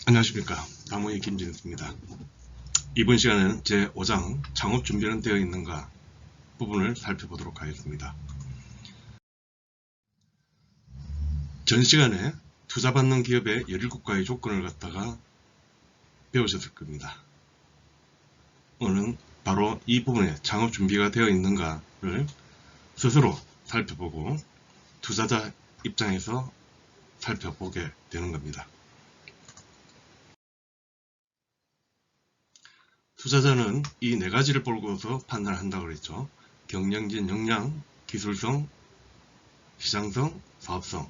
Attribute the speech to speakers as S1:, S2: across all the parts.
S1: 안녕하십니까. 나무의 김진수입니다. 이번 시간에는 제5장 창업 준비는 되어 있는가 부분을 살펴보도록 하겠습니다. 전 시간에 투자받는 기업의 17가지 조건을 갖다가 배우셨을 겁니다. 오늘은 바로 이 부분에 창업 준비가 되어 있는가를 스스로 살펴보고 투자자 입장에서 살펴보게 되는 겁니다. 투자자는 이 네 가지를 보고서 판단을 한다고 그랬죠. 경영진 역량, 기술성, 시장성, 사업성.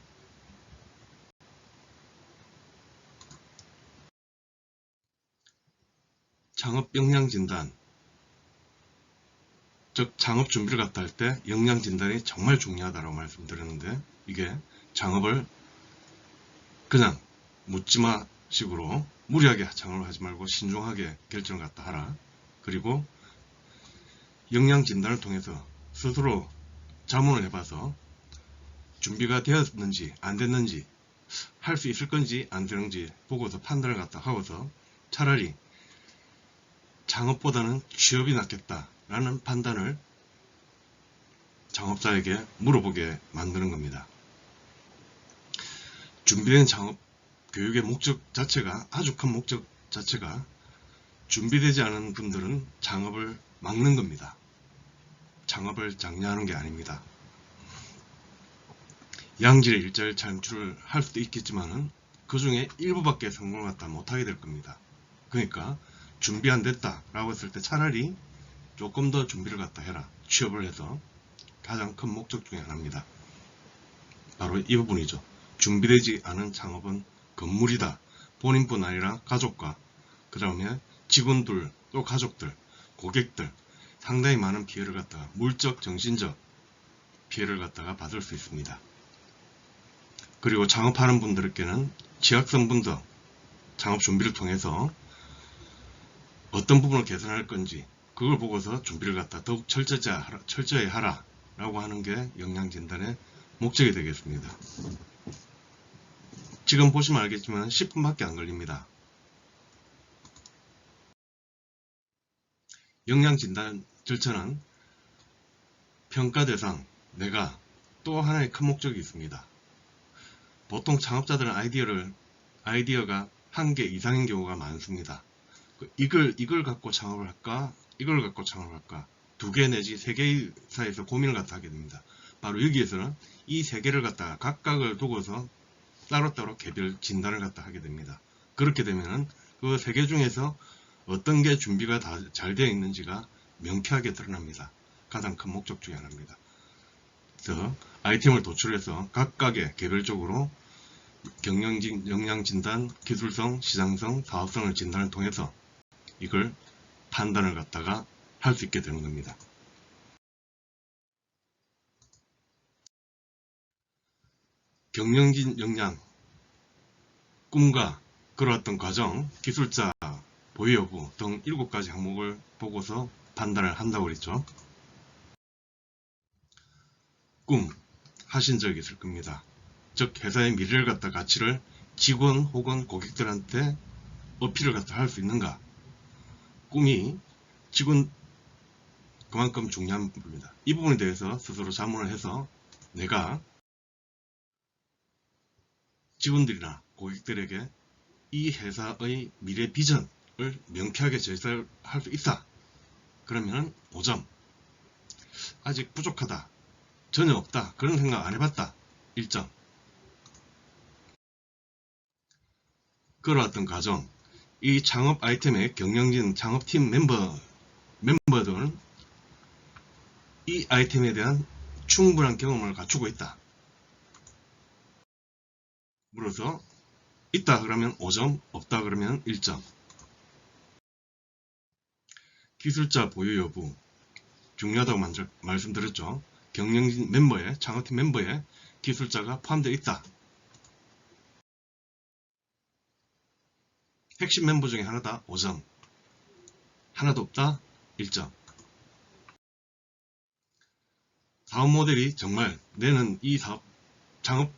S1: 창업 역량 진단, 즉 창업 준비를 갖다 할 때 역량 진단이 정말 중요하다고 말씀드렸는데, 이게 창업을 그냥 묻지마 식으로 무리하게 창업을 하지 말고 신중하게 결정을 갖다 하라. 그리고 역량 진단을 통해서 스스로 자문을 해봐서 준비가 되었는지 안 됐는지, 할 수 있을 건지 안 되는지 보고서 판단을 갖다 하고서 차라리 창업보다는 취업이 낫겠다라는 판단을 창업자에게 물어보게 만드는 겁니다. 준비된 창업 교육의 목적 자체가, 아주 큰 목적 자체가 준비되지 않은 분들은 창업을 막는 겁니다. 창업을 장려하는 게 아닙니다. 양질의 일자리 창출을 할 수도 있겠지만은 그 중에 일부밖에 성공을 갖다 못하게 될 겁니다. 그러니까 준비 안 됐다 라고 했을 때 차라리 조금 더 준비를 갖다 해라. 취업을 해서 가장 큰 목적 중에 하나입니다. 바로 이 부분이죠. 준비되지 않은 창업은 건물이다. 본인뿐 아니라 가족과 그 다음에 직원들, 또 가족들, 고객들 상당히 많은 피해를 갖다가, 물적, 정신적 피해를 갖다가 받을 수 있습니다. 그리고 창업하는 분들에게는 취약성분도 창업 준비를 통해서 어떤 부분을 개선할 건지 그걸 보고서 준비를 갖다 더욱 철저히 하라 라고 하는 게 역량 진단의 목적이 되겠습니다. 지금 보시면 알겠지만 10분밖에 안 걸립니다. 역량 진단 절차는 평가 대상, 내가, 또 하나의 큰 목적이 있습니다. 보통 창업자들은 아이디어가 1개 이상인 경우가 많습니다. 이걸 갖고 창업을 할까? 이걸 갖고 창업을 할까? 2개 내지 3개 사이에서 고민을 갖다 하게 됩니다. 바로 여기에서는 이 3개를 갖다가 각각을 두고서 따로따로 개별 진단을 갖다 하게 됩니다. 그렇게 되면은 그 3개 중에서 어떤 게 준비가 다 잘 되어 있는지가 명쾌하게 드러납니다. 가장 큰 목적 중에 하나입니다. 그래서 아이템을 도출해서 각각의 개별적으로 역량 진단, 기술성, 시장성, 사업성을 진단을 통해서 이걸 판단을 갖다가 할 수 있게 되는 겁니다. 경영진 역량, 꿈과 그러했던 과정, 기술자 보유 여부 등 7가지 항목을 보고서 판단을 한다고 그랬죠. 꿈 하신 적이 있을 겁니다. 즉 회사의 미래를 갖다 가치를 직원 혹은 고객들한테 어필을 갖다 할 수 있는가. 꿈이 직원 그만큼 중요한 부분입니다. 이 부분에 대해서 스스로 자문을 해서 내가 직원들이나 고객들에게 이 회사의 미래 비전을 명쾌하게 제시할 수 있다. 그러면 5점. 아직 부족하다. 전혀 없다. 그런 생각 안 해봤다. 1점. 그러했던 과정, 이 창업 아이템의 경영진 창업팀 멤버들은 이 아이템에 대한 충분한 경험을 갖추고 있다. 물어서 있다 그러면 5점, 없다 그러면 1점. 기술자 보유 여부 중요하다고 말씀드렸죠. 경영진 멤버에, 창업팀 멤버에 기술자가 포함되어 있다. 핵심 멤버 중에 하나다. 5점. 하나도 없다. 1점. 사업 모델이 정말 내는 이 사업 창업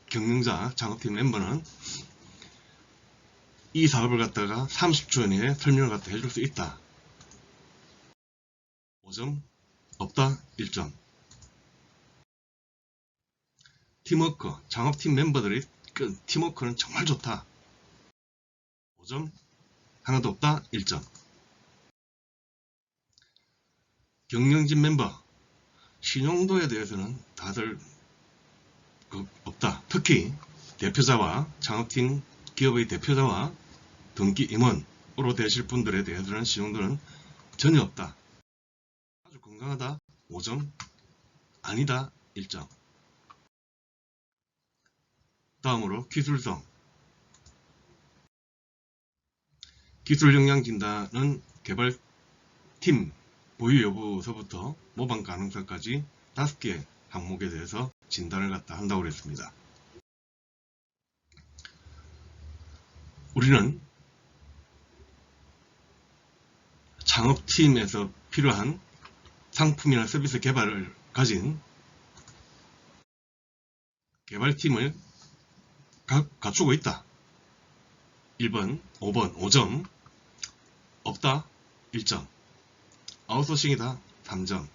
S1: 경영자, 창업팀 멤버는 이 사업을 갖다가 30초 내에 설명을 갖다 해줄 수 있다. 5점. 없다. 1점. 팀워크, 창업팀 멤버들의 팀워크는 정말 좋다. 5점. 하나도 없다. 1점. 경영진 멤버, 신용도에 대해서는 다들 없다. 특히 대표자와 창업팀 기업의 대표자와 등기 임원으로 되실 분들에 대해서는 신용도는 전혀 없다. 아주 건강하다. 5점. 아니다. 1점. 다음으로 기술성. 기술 역량 진단은 개발팀 보유 여부서부터 모방 가능성까지 5개 항목에 대해서 진단을 갖다 한다고 그랬습니다. 우리는 창업팀에서 필요한 상품이나 서비스 개발을 가진 개발팀을 갖추고 있다. 1번, 5번, 5점. 없다. 1점. 아웃소싱이다. 3점.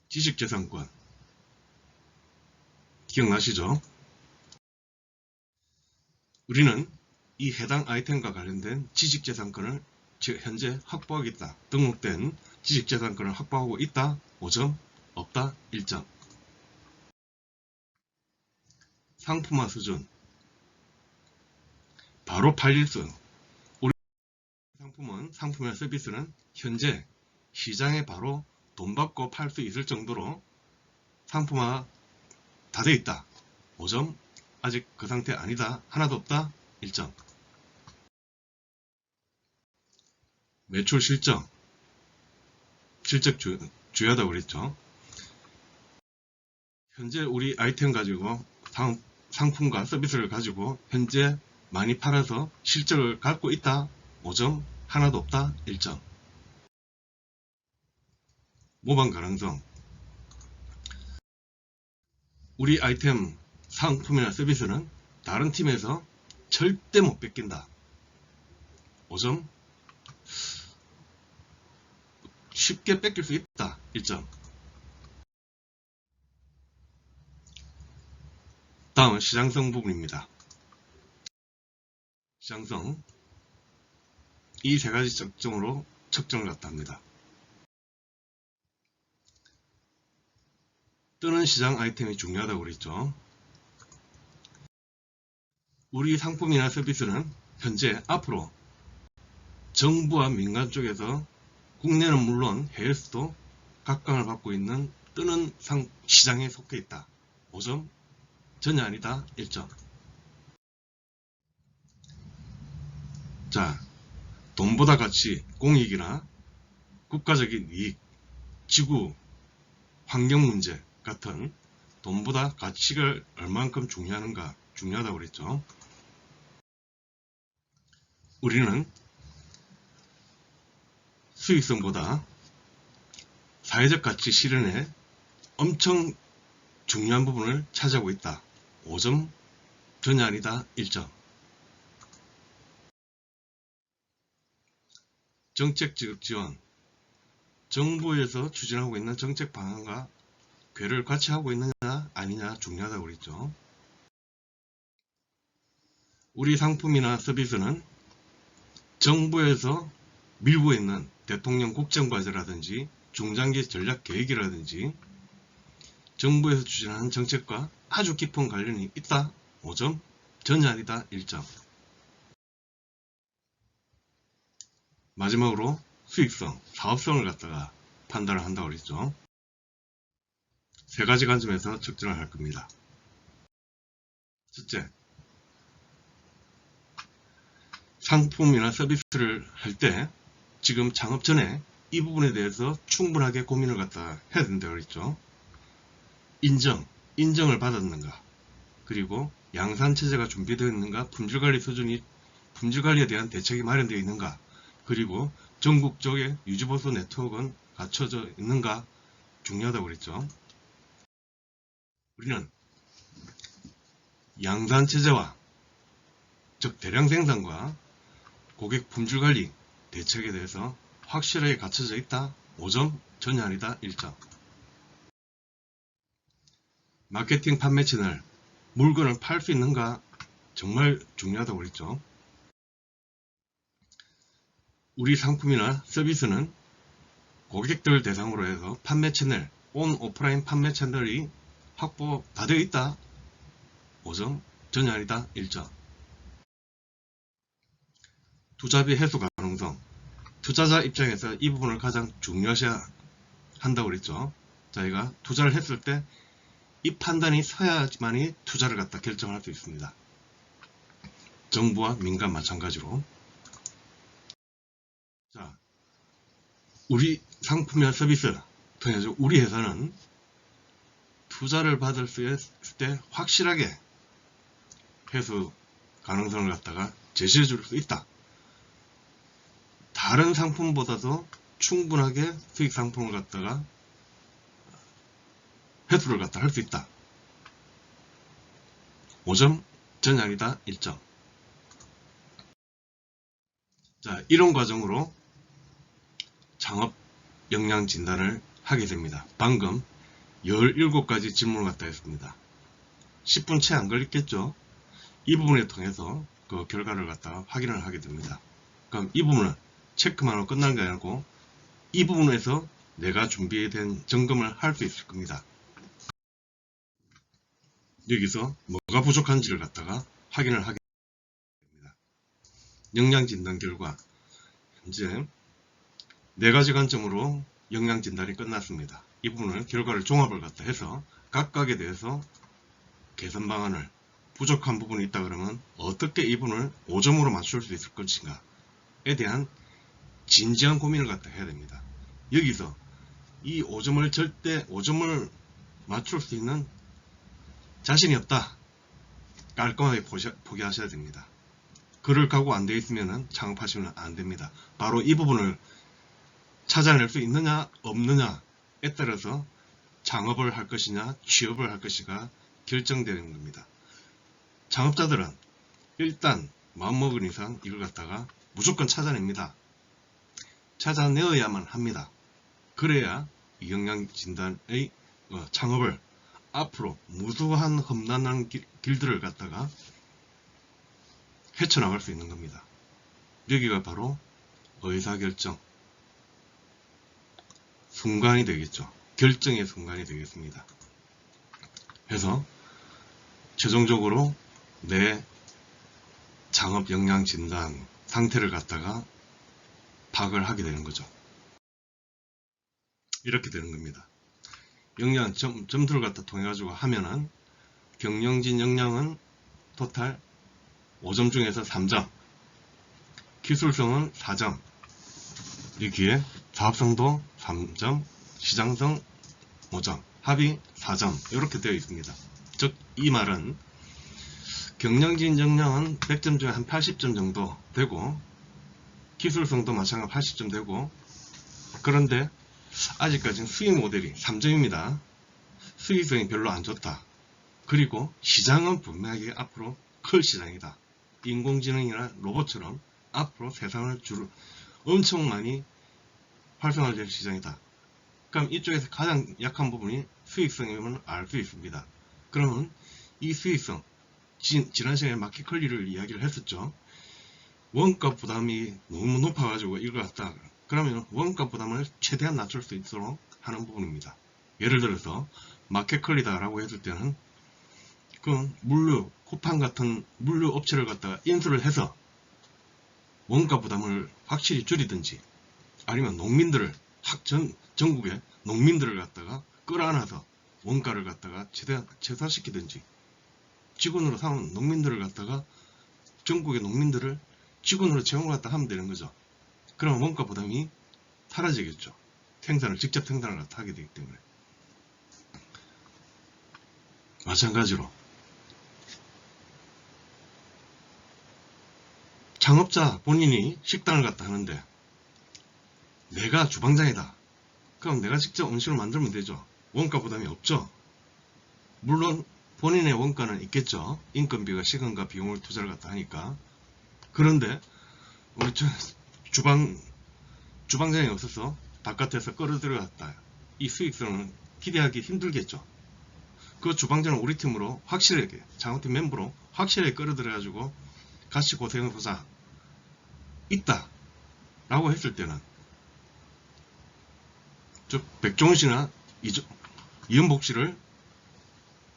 S1: 지식재산권. 기억나시죠? 우리는 이 해당 아이템과 관련된 지식재산권을 현재 확보하겠다. 등록된 지식재산권을 확보하고 있다. 5점. 없다. 1점. 상품화 수준. 바로 팔릴 수. 우리 상품이나 서비스는 현재 시장에 바로 돈 받고 팔 수 있을 정도로 상품화 다 돼 있다. 5점. 아직 그 상태 아니다. 하나도 없다. 1점. 매출 실적. 실적 중요하다고 그랬죠. 현재 우리 아이템 가지고 상품과 서비스를 가지고 현재 많이 팔아서 실적을 갖고 있다. 5점. 하나도 없다. 1점. 모방 가능성. 우리 아이템 상품이나 서비스는 다른 팀에서 절대 못 뺏긴다. 5점. 쉽게 뺏길 수 있다. 1점. 다음은 시장성 부분입니다. 시장성. 이 세 가지 적점으로 측정을 갖다 합니다. 뜨는 시장 아이템이 중요하다고 그랬죠. 우리 상품이나 서비스는 현재 앞으로 정부와 민간 쪽에서 국내는 물론 해외에서도 각광을 받고 있는 뜨는 시장에 속해 있다. 5점. 전혀 아니다. 1점. 자, 돈보다 가치, 공익이나 국가적인 이익, 지구, 환경 문제 같은 돈보다 가치가 얼만큼 중요한가, 중요하다고 그랬죠. 우리는 수익성보다 사회적 가치 실현에 엄청 중요한 부분을 차지하고 있다. 5점. 전혀 아니다. 1점. 정책 지원. 정부에서 추진하고 있는 정책 방안과 궤를 같이 하고 있느냐 아니냐 중요하다고 그랬죠. 우리 상품이나 서비스는 정부에서 밀고 있는 대통령 국정과제라든지 중장기 전략 계획이라든지 정부에서 추진하는 정책과 아주 깊은 관련이 있다. 5점. 전혀 아니다. 1점. 마지막으로 수익성, 사업성을 갖다가 판단을 한다고 그랬죠. 세 가지 관점에서 측정을 할 겁니다. 첫째, 상품이나 서비스를 할 때 지금 창업 전에 이 부분에 대해서 충분하게 고민을 갖다 해야 된다고 그랬죠. 인정을 받았는가, 그리고 양산체제가 준비되어 있는가, 품질관리에 대한 대책이 마련되어 있는가, 그리고 전국적의 유지보수 네트워크는 갖춰져 있는가 중요하다고 그랬죠. 우리는 양산체제와 즉 대량 생산과 고객 품질 관리 대책에 대해서 확실하게 갖춰져 있다. 5점, 전혀 아니다. 1점. 마케팅 판매 채널, 물건을 팔 수 있는가 정말 중요하다고 그랬죠. 우리 상품이나 서비스는 고객들 대상으로 해서 판매 채널, 온 오프라인 판매 채널이 확보 다 되어 있다. 5점, 전혀 아니다. 1점. 투자비 회수 가능성, 투자자 입장에서 이 부분을 가장 중요시해야 한다고 그랬죠. 저희가 투자를 했을 때 이 판단이 서야만이 투자를 갖다 결정할 수 있습니다. 정부와 민간 마찬가지로. 자, 우리 상품이나 서비스 통해서 우리 회사는 투자를 받을 수 있을 때 확실하게 회수 가능성을 갖다가 제시해 줄 수 있다. 다른 상품보다도 충분하게 수익 상품을 갖다가 회수를 갖다 할 수 있다. 5점, 전혀 아니다. 1점. 자, 이런 과정으로 창업 역량 진단을 하게 됩니다. 방금 17가지 질문을 갖다 했습니다. 10분 채 안 걸렸겠죠? 이 부분을 통해서 그 결과를 갖다가 확인을 하게 됩니다. 그럼 이 부분은 체크만 하고 끝나는 게 아니고 이 부분에서 내가 준비된 점검을 할 수 있을 겁니다. 여기서 뭐가 부족한지를 갖다가 확인을 하게 됩니다. 역량 진단 결과 현재 4가지 관점으로 역량 진단이 끝났습니다. 이 부분은 결과를 종합을 갖다 해서 각각에 대해서 개선 방안을 부족한 부분이 있다 그러면 어떻게 이 부분을 5점으로 맞출 수 있을 것인가에 대한 진지한 고민을 갖다 해야 됩니다. 여기서 이 5점을 절대 5점을 맞출 수 있는 자신이 없다. 깔끔하게 포기하셔야 됩니다. 그럴 각오 안 되어 있으면 창업하시면 안 됩니다. 바로 이 부분을 찾아낼 수 있느냐 없느냐에 따라서 창업을 할 것이냐 취업을 할 것이가 결정되는 겁니다. 창업자들은 일단 마음먹은 이상 이걸 갖다가 무조건 찾아냅니다. 찾아내어야만 합니다. 그래야 이 역량진단의 창업을 앞으로 무수한 험난한 길들을 갖다가 헤쳐나갈 수 있는 겁니다. 여기가 바로 의사결정 순간이 되겠죠. 결정의 순간이 되겠습니다. 그래서 최종적으로 내 창업 역량 진단 상태를 갖다가 파악을 하게 되는 거죠. 이렇게 되는 겁니다. 역량 점수를 갖다 통해 가지고 하면은 경영진 역량은 토탈 5점 중에서 3점, 기술성은 4점, 여기에 사업성도 3점, 시장성 5점, 합의 4점 이렇게 되어 있습니다. 즉 이 말은 경영진 역량은 100점 중에 한 80점 정도 되고 기술성도 마찬가지로 80점 되고 그런데 아직까지는 수익 모델이 3점입니다. 수익성이 별로 안 좋다. 그리고 시장은 분명하게 앞으로 클 시장이다. 인공지능이나 로봇처럼 앞으로 세상을 엄청 많이 활성화될 시장이다. 그럼 이쪽에서 가장 약한 부분이 수익성이면 알 수 있습니다. 그러면 이 수익성, 지난 시간에 마켓 컬리를 이야기를 했었죠. 원가 부담이 너무 높아가지고 이걸 갖다 그러면 원가 부담을 최대한 낮출 수 있도록 하는 부분입니다. 예를 들어서 마켓 컬리다라고 했을 때는 그 물류, 쿠팡 같은 물류 업체를 갖다가 인수를 해서 원가 부담을 확실히 줄이든지 아니면 농민들을 전국의 농민들을 갖다가 끌어안아서 원가를 갖다가 최대한 최소화시키든지 직원으로 사는 농민들을 갖다가 전국의 농민들을 직원으로 채용을 갖다 하면 되는 거죠. 그럼 원가 부담이 사라지겠죠. 직접 생산을 갖다 하게 되기 때문에. 마찬가지로 창업자 본인이 식당을 갖다 하는데 내가 주방장이다. 그럼 내가 직접 음식을 만들면 되죠. 원가 부담이 없죠. 물론 본인의 원가는 있겠죠. 인건비가 시간과 비용을 투자를 갖다 하니까. 그런데 우리 주방장이 없어서 바깥에서 끌어들여갔다. 이 수익성은 기대하기 힘들겠죠. 그 주방장은 우리 팀으로 확실하게, 창업팀 멤버로 확실하게 끌어들여가지고 같이 고생해보자 있다 라고 했을 때는, 즉 백종원 씨나 이은복 씨를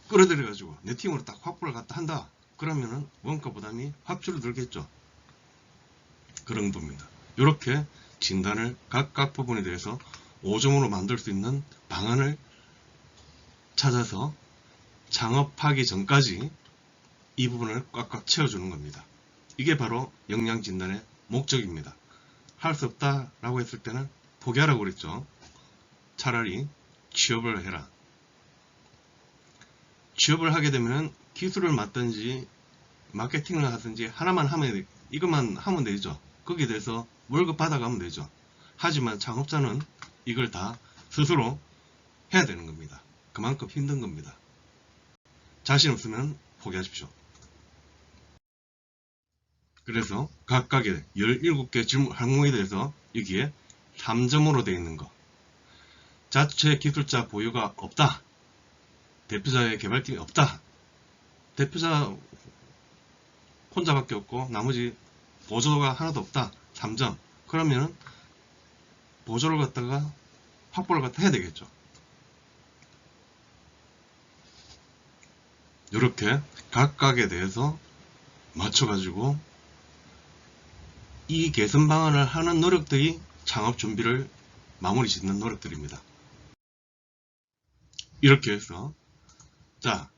S1: 끌어들여가지고 내 팀으로 딱 확보를 갖다 한다, 그러면은 원가 부담이 확 줄어들겠죠. 그런 겁니다. 이렇게 진단을 각각 부분에 대해서 5점으로 만들 수 있는 방안을 찾아서 창업하기 전까지 이 부분을 꽉꽉 채워주는 겁니다. 이게 바로 역량진단의 목적입니다. 할 수 없다 라고 했을 때는 포기하라고 그랬죠. 차라리 취업을 해라. 취업을 하게 되면 기술을 맡든지 마케팅을 하든지 하나만 하면, 이것만 하면 되죠. 거기에 대해서 월급 받아가면 되죠. 하지만 창업자는 이걸 다 스스로 해야 되는 겁니다. 그만큼 힘든 겁니다. 자신 없으면 포기하십시오. 그래서 각각의 17개 질문 항목에 대해서 여기에 3점으로 되어 있는 거. 자체 기술자 보유가 없다. 대표자의 개발팀이 없다. 대표자 혼자밖에 없고 나머지 보조가 하나도 없다. 3점. 그러면 보조를 갖다가 확보를 갖다 해야 되겠죠. 이렇게 각각에 대해서 맞춰가지고 이 개선 방안을 하는 노력들이 창업 준비를 마무리 짓는 노력들입니다. 이렇게 해서 자,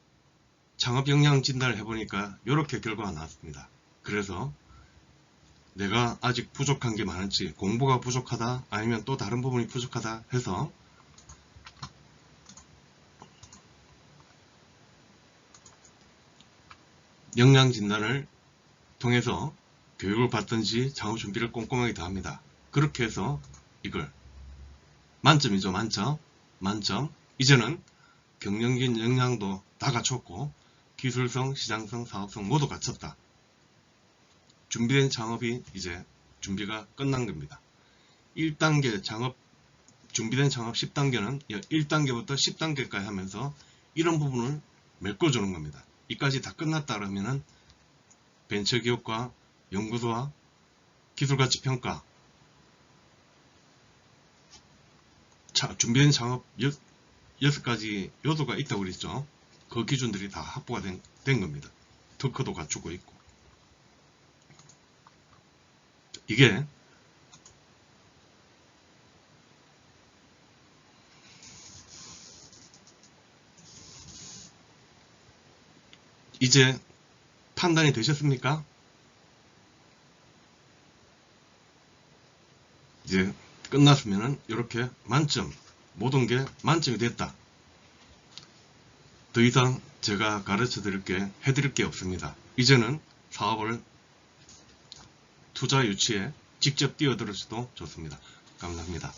S1: 창업 역량 진단을 해보니까 이렇게 결과가 나왔습니다. 그래서 내가 아직 부족한 게 많은지, 공부가 부족하다 아니면 또 다른 부분이 부족하다 해서 역량 진단을 통해서 교육을 받든지 창업 준비를 꼼꼼하게 다 합니다. 그렇게 해서 이걸 만점이죠. 만점. 이제는 경영진 역량도 다 갖췄고 기술성, 시장성, 사업성 모두 갖췄다. 준비된 창업이 이제 준비가 끝난 겁니다. 1단계 창업, 준비된 창업 10단계는 1단계부터 10단계까지 하면서 이런 부분을 메꿔주는 겁니다. 이까지 다 끝났다 그러면은 벤처기업과 연구소와 기술가치평가, 준비된 창업 6가지 요소가 있다고 그랬죠. 그 기준들이 다 확보가 된 겁니다. 특허도 갖추고 있고. 이게 이제 판단이 되셨습니까? 이제 끝났으면은 이렇게 만점, 모든 게 만점이 됐다. 더 이상 제가 가르쳐 해드릴 게 없습니다. 이제는 사업을 투자 유치에 직접 뛰어들어서도 좋습니다. 감사합니다.